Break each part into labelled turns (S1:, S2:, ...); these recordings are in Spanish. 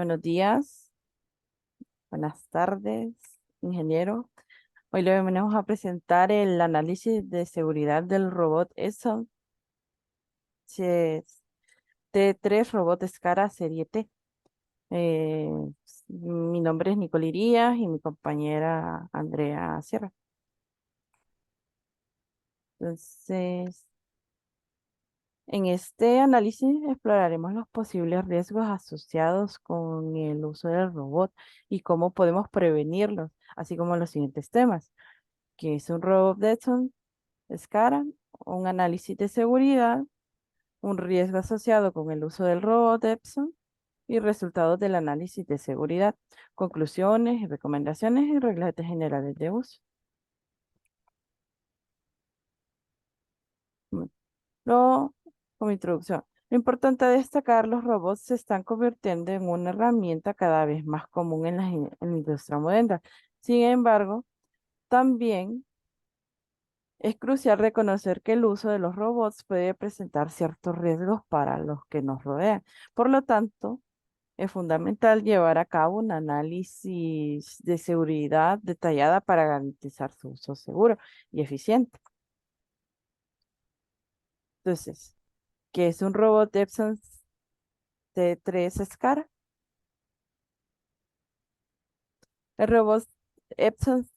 S1: Buenos días, buenas tardes, ingeniero. Hoy le venimos a presentar el análisis de seguridad del robot ESO T3 Robot Scara Serie T. Eh, Mi nombre es Nicole Irías y mi compañera Andrea Sierra. Entonces, en este análisis exploraremos los posibles riesgos asociados con el uso del robot y cómo podemos prevenirlos, así como los siguientes temas: que es un robot Detson, SCARA, un análisis de seguridad, un riesgo asociado con el uso del robot Epson y resultados del análisis de seguridad, conclusiones y recomendaciones y reglas generales de uso. Mm, Como introducción, lo importante de destacar, los robots se están convirtiendo en una herramienta cada vez más común en la industria moderna. Sin embargo, también es crucial reconocer que el uso de los robots puede presentar ciertos riesgos para los que nos rodean. Por lo tanto, es fundamental llevar a cabo un análisis de seguridad detallada para garantizar su uso seguro y eficiente. Entonces, ¿qué es un robot Epson T3 SCARA? El robot Epson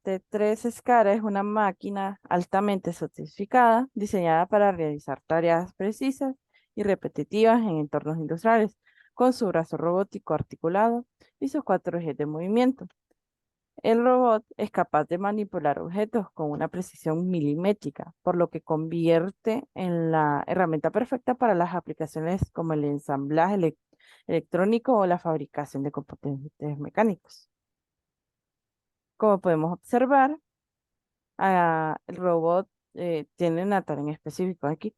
S1: T3 SCARA es una máquina altamente sofisticada diseñada para realizar tareas precisas y repetitivas en entornos industriales, con su brazo robótico articulado y sus cuatro ejes de movimiento. El robot es capaz de manipular objetos con una precisión milimétrica, por lo que convierte en la herramienta perfecta para las aplicaciones como el ensamblaje electrónico o la fabricación de componentes mecánicos. Como podemos observar, el robot tiene una tarea en específico aquí,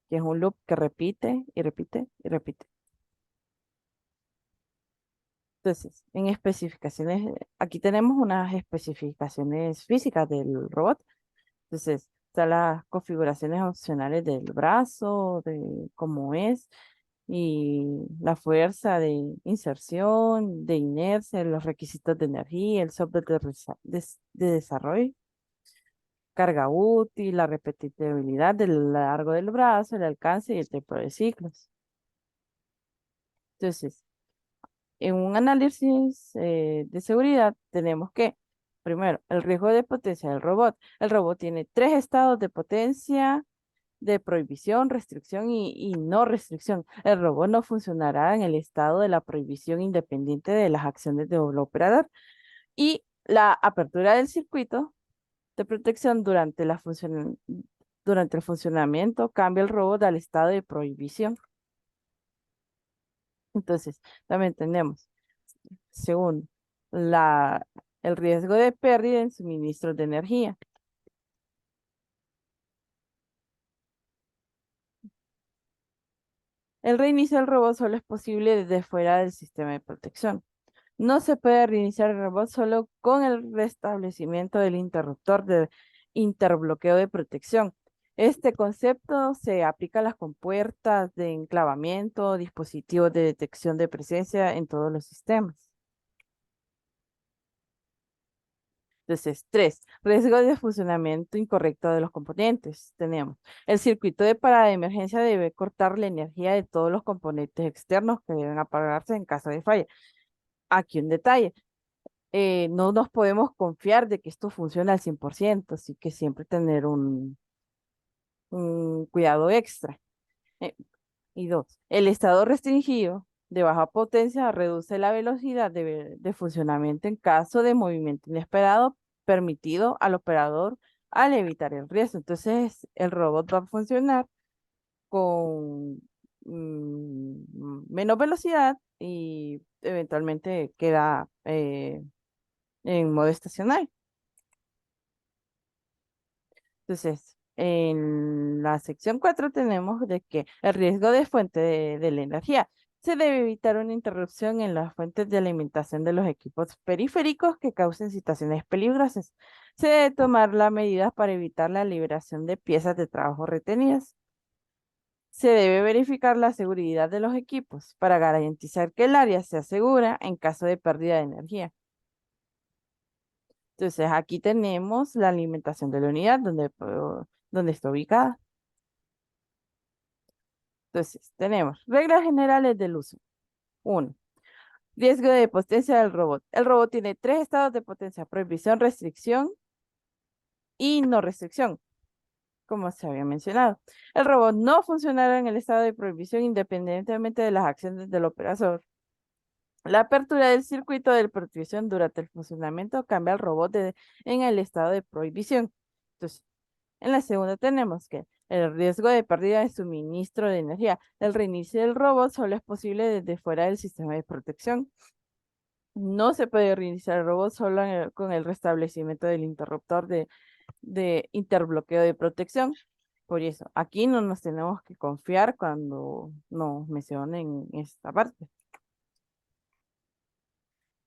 S1: que es un loop que repite y repite y repite. Entonces, en especificaciones, aquí tenemos unas especificaciones físicas del robot. Entonces, están las configuraciones opcionales del brazo, de cómo es, y la fuerza de inserción, de inercia, los requisitos de energía, el software de desarrollo, carga útil, la repetibilidad del largo del brazo, el alcance y el tiempo de ciclos. Entonces, en un análisis de seguridad tenemos que, primero, el riesgo de potencia del robot. El robot tiene tres estados de potencia, de prohibición, restricción y no restricción. El robot no funcionará en el estado de la prohibición independiente de las acciones del operador. Y la apertura del circuito de protección durante el funcionamiento cambia el robot al estado de prohibición. Entonces, también tenemos, segundo, la, el riesgo de pérdida en suministros de energía. El reinicio del robot solo es posible desde fuera del sistema de protección. No se puede reiniciar el robot solo con el restablecimiento del interruptor de interbloqueo de protección. Este concepto se aplica a las compuertas de enclavamiento, dispositivos de detección de presencia en todos los sistemas. Entonces, tres, riesgo de funcionamiento incorrecto de los componentes. Tenemos el circuito de parada de emergencia debe cortar la energía de todos los componentes externos que deben apagarse en caso de falla. Aquí un detalle. No nos podemos confiar de que esto funcione al 100%, así que siempre tener un cuidado extra. Eh, y dos, el estado restringido de baja potencia reduce la velocidad de funcionamiento en caso de movimiento inesperado permitido al operador al evitar el riesgo. Entonces, el robot va a funcionar con menos velocidad y eventualmente queda en modo estacionario. Entonces, en la sección 4 tenemos de que el riesgo de fuente de la energía. Se debe evitar una interrupción en las fuentes de alimentación de los equipos periféricos que causen situaciones peligrosas. Se debe tomar las medidas para evitar la liberación de piezas de trabajo retenidas. Se debe verificar la seguridad de los equipos para garantizar que el área sea segura en caso de pérdida de energía. Entonces, aquí tenemos la alimentación de la unidad donde está ubicada. Entonces, tenemos reglas generales del uso. Uno, riesgo de potencia del robot. El robot tiene tres estados de potencia: prohibición, restricción y no restricción, como se había mencionado. El robot no funcionará en el estado de prohibición independientemente de las acciones del operador. La apertura del circuito de protección durante el funcionamiento cambia al robot en el estado de prohibición. Entonces, en la segunda tenemos que el riesgo de pérdida de suministro de energía. El reinicio del robot solo es posible desde fuera del sistema de protección. No se puede reiniciar el robot solo con el restablecimiento del interruptor de interbloqueo de protección. Por eso, aquí no nos tenemos que confiar cuando nos mencionen esta parte.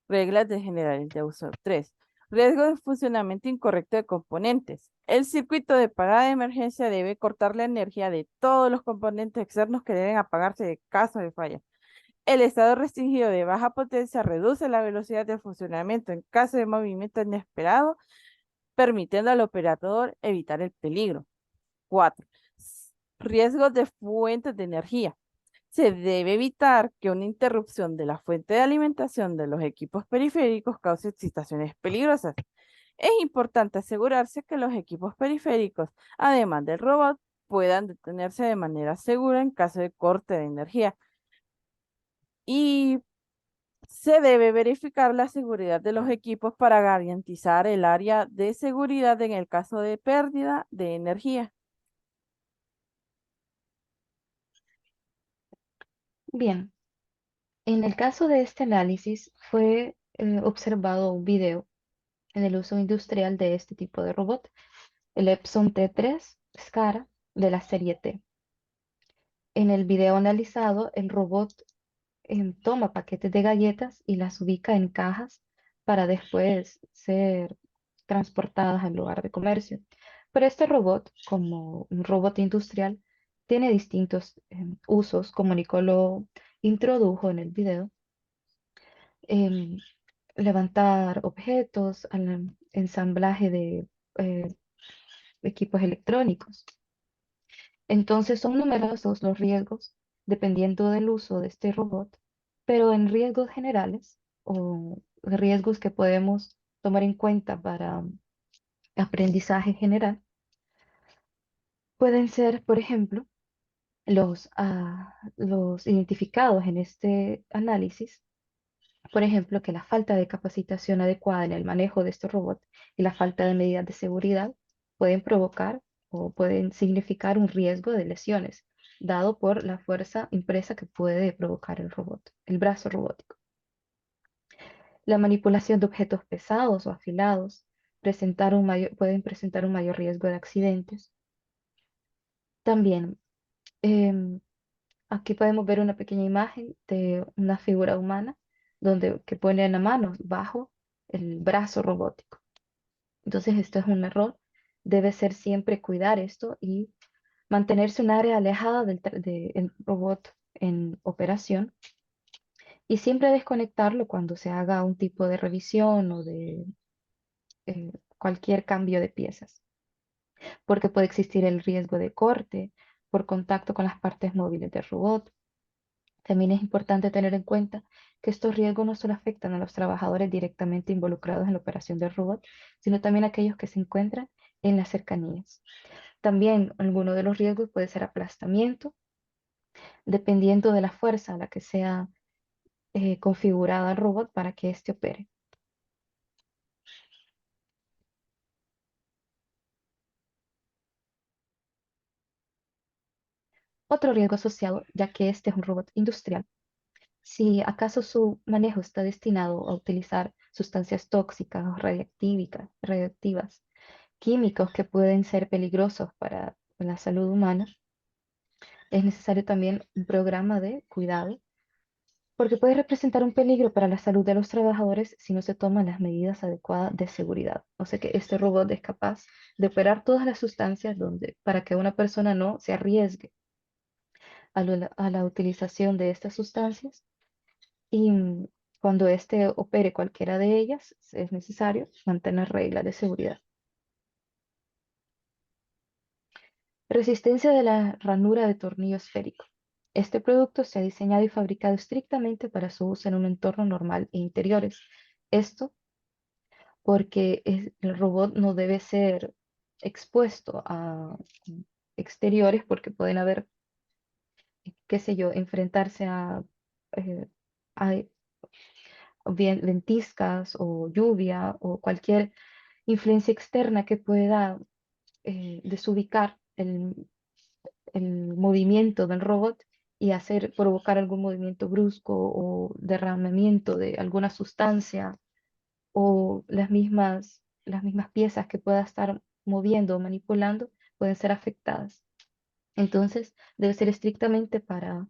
S1: Reglas de generales de uso. 3. Riesgo de funcionamiento incorrecto de componentes. El circuito de parada de emergencia debe cortar la energía de todos los componentes externos que deben apagarse en caso de falla. El estado restringido de baja potencia reduce la velocidad de funcionamiento en caso de movimiento inesperado, permitiendo al operador evitar el peligro. 4. Riesgos de fuentes de energía. Se debe evitar que una interrupción de la fuente de alimentación de los equipos periféricos cause situaciones peligrosas. Es importante asegurarse que los equipos periféricos, además del robot, puedan detenerse de manera segura en caso de corte de energía. Y se debe verificar la seguridad de los equipos para garantizar el área de seguridad en el caso de pérdida de energía.
S2: Bien, en el caso de este análisis fue observado un video en el uso industrial de este tipo de robot, el Epson T3 SCARA de la serie T. En el video analizado, el robot toma paquetes de galletas y las ubica en cajas para después ser transportadas al lugar de comercio. Pero este robot, como un robot industrial, tiene distintos usos, como Nicolo introdujo en el video. em, Levantar objetos, al ensamblaje de eh, equipos electrónicos. Entonces son numerosos los riesgos dependiendo del uso de este robot, pero en riesgos generales o riesgos que podemos tomar en cuenta para aprendizaje general, pueden ser, por ejemplo, los identificados en este análisis. Por ejemplo, que la falta de capacitación adecuada en el manejo de este robot y la falta de medidas de seguridad pueden provocar o pueden significar un riesgo de lesiones, dado por la fuerza impresa que puede provocar el robot, el brazo robótico. La manipulación de objetos pesados o afilados pueden presentar un mayor riesgo de accidentes. También, em, aquí podemos ver una pequeña imagen de una figura humana que pone la mano bajo el brazo robótico. Entonces, esto es un error. Debe ser siempre cuidar esto y mantenerse un área alejada del robot en operación y siempre desconectarlo cuando se haga un tipo de revisión o de cualquier cambio de piezas, porque puede existir el riesgo de corte por contacto con las partes móviles del robot. También es importante tener en cuenta que estos riesgos no solo afectan a los trabajadores directamente involucrados en la operación del robot, sino también a aquellos que se encuentran en las cercanías. También alguno de los riesgos puede ser aplastamiento, dependiendo de la fuerza a la que sea configurada el robot para que éste opere. Otro riesgo asociado, ya que este es un robot industrial, si acaso su manejo está destinado a utilizar sustancias tóxicas o radiactivas, químicos que pueden ser peligrosos para la salud humana, es necesario también un programa de cuidado, porque puede representar un peligro para la salud de los trabajadores si no se toman las medidas adecuadas de seguridad. O sea que este robot es capaz de operar todas las sustancias para que una persona no se arriesgue. a la utilización de estas sustancias y cuando éste opere cualquiera de ellas, es necesario mantener reglas de seguridad. Resistencia de la ranura de tornillo esférico. Este producto se ha diseñado y fabricado estrictamente para su uso en un entorno normal e interiores. Esto porque el robot no debe ser expuesto a exteriores porque pueden haber, qué sé yo, enfrentarse eh, a ventiscas o lluvia o cualquier influencia externa que pueda desubicar el movimiento del robot y provocar algún movimiento brusco o derramamiento de alguna sustancia o las mismas piezas que pueda estar moviendo o manipulando pueden ser afectadas. Entonces, debe ser estrictamente para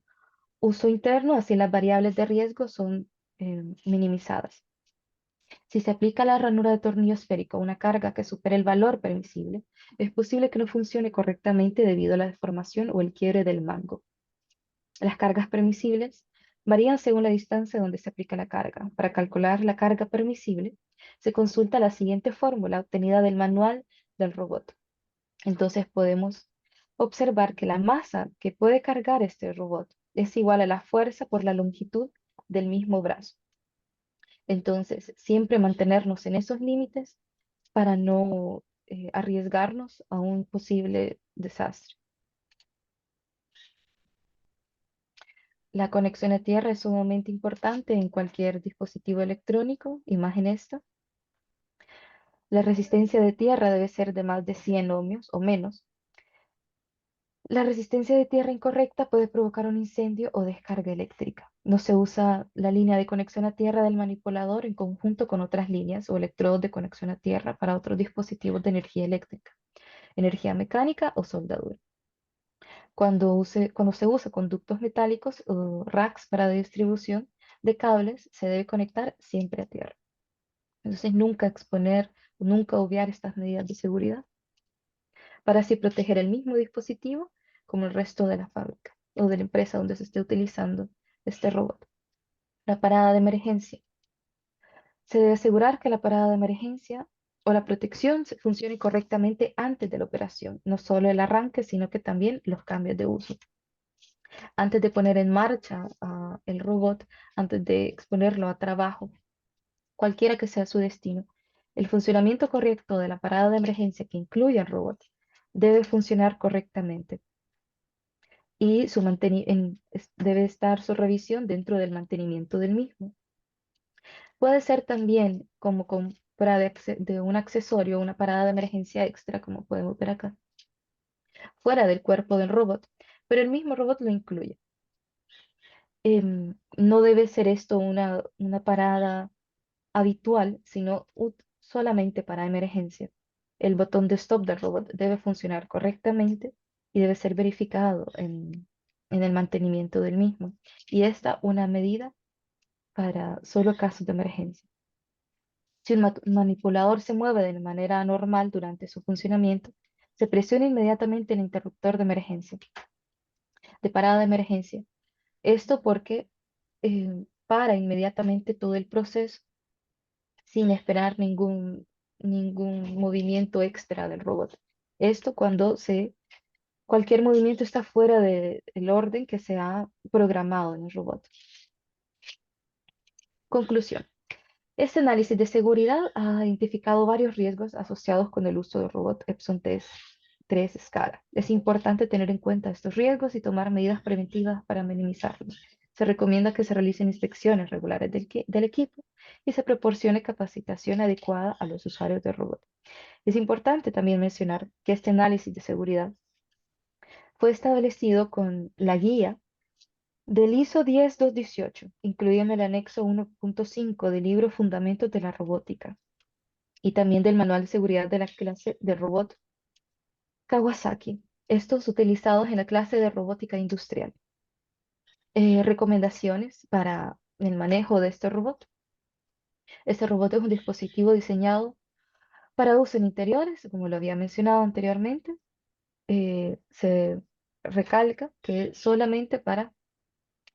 S2: uso interno, así las variables de riesgo son minimizadas. Si se aplica la ranura de tornillo esférico a una carga que supere el valor permisible, es posible que no funcione correctamente debido a la deformación o el quiebre del mango. Las cargas permisibles varían según la distancia donde se aplica la carga. Para calcular la carga permisible, se consulta la siguiente fórmula obtenida del manual del robot. Entonces podemos observar que la masa que puede cargar este robot es igual a la fuerza por la longitud del mismo brazo. Entonces, siempre mantenernos en esos límites para no arriesgarnos a un posible desastre. La conexión a tierra es sumamente importante en cualquier dispositivo electrónico, imagen esta. La resistencia de tierra debe ser de más de 100 ohmios o menos. La resistencia de tierra incorrecta puede provocar un incendio o descarga eléctrica. No se usa la línea de conexión a tierra del manipulador en conjunto con otras líneas o electrodos de conexión a tierra para otros dispositivos de energía eléctrica, energía mecánica o soldadura. Cuando se usa conductos metálicos o racks para distribución de cables, se debe conectar siempre a tierra. Entonces, nunca exponer o nunca obviar estas medidas de seguridad para así proteger el mismo dispositivo como el resto de la fábrica o de la empresa donde se esté utilizando este robot. La parada de emergencia. Se debe asegurar que la parada de emergencia o la protección funcione correctamente antes de la operación, no solo el arranque, sino que también los cambios de uso. Antes de poner en marcha el robot, antes de exponerlo a trabajo, cualquiera que sea su destino, el funcionamiento correcto de la parada de emergencia que incluye el robot debe funcionar correctamente y debe estar su revisión dentro del mantenimiento del mismo. Puede ser también como compra de un accesorio, una parada de emergencia extra, como podemos ver acá, fuera del cuerpo del robot, pero el mismo robot lo incluye. No debe ser esto una parada habitual, sino solamente para emergencia. El botón de stop del robot debe funcionar correctamente y debe ser verificado en el mantenimiento del mismo. Y esta una medida para solo casos de emergencia. Si un manipulador se mueve de manera anormal durante su funcionamiento, se presiona inmediatamente el interruptor de emergencia, de parada de emergencia. Esto porque para inmediatamente todo el proceso sin esperar ningún movimiento extra del robot. Esto cuando cualquier movimiento está fuera del orden que se ha programado en el robot. Conclusión. Este análisis de seguridad ha identificado varios riesgos asociados con el uso del robot Epson 3 escala. Es importante tener en cuenta estos riesgos y tomar medidas preventivas para minimizarlos. Se recomienda que se realicen inspecciones regulares del equipo y se proporcione capacitación adecuada a los usuarios del robot. Es importante también mencionar que este análisis de seguridad fue establecido con la guía del ISO 10218, incluido en el anexo 1.5 del libro Fundamentos de la Robótica y también del Manual de Seguridad de la clase de robot Kawasaki, estos utilizados en la clase de robótica industrial. Recomendaciones para el manejo de este robot. Este robot es un dispositivo diseñado para uso en interiores, como lo había mencionado anteriormente. Se recalca que solamente para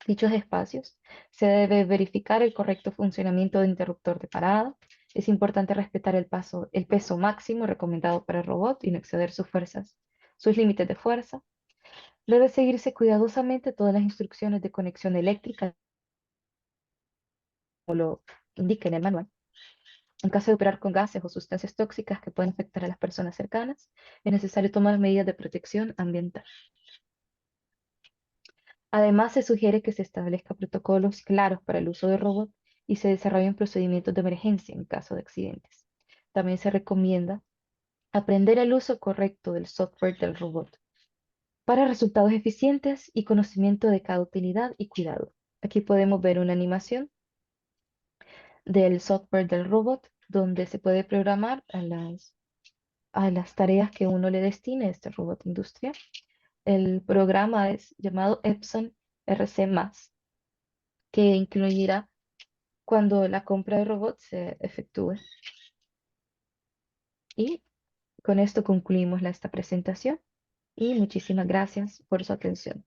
S2: dichos espacios se debe verificar el correcto funcionamiento del interruptor de parada. Es importante respetar el peso máximo recomendado para el robot y no exceder sus límites de fuerza. Debe seguirse cuidadosamente todas las instrucciones de conexión eléctrica, como lo indica en el manual. En caso de operar con gases o sustancias tóxicas que pueden afectar a las personas cercanas, es necesario tomar medidas de protección ambiental. Además, se sugiere que se establezcan protocolos claros para el uso de robots y se desarrollen procedimientos de emergencia en caso de accidentes. También se recomienda aprender el uso correcto del software del robot para resultados eficientes y conocimiento de cada utilidad y cuidado. Aquí podemos ver una animación del software del robot donde se puede programar a las tareas que uno le destine a este robot industrial. El programa es llamado Epson RC+, que incluirá cuando la compra de robots se efectúe. Y con esto concluimos esta presentación y muchísimas gracias por su atención.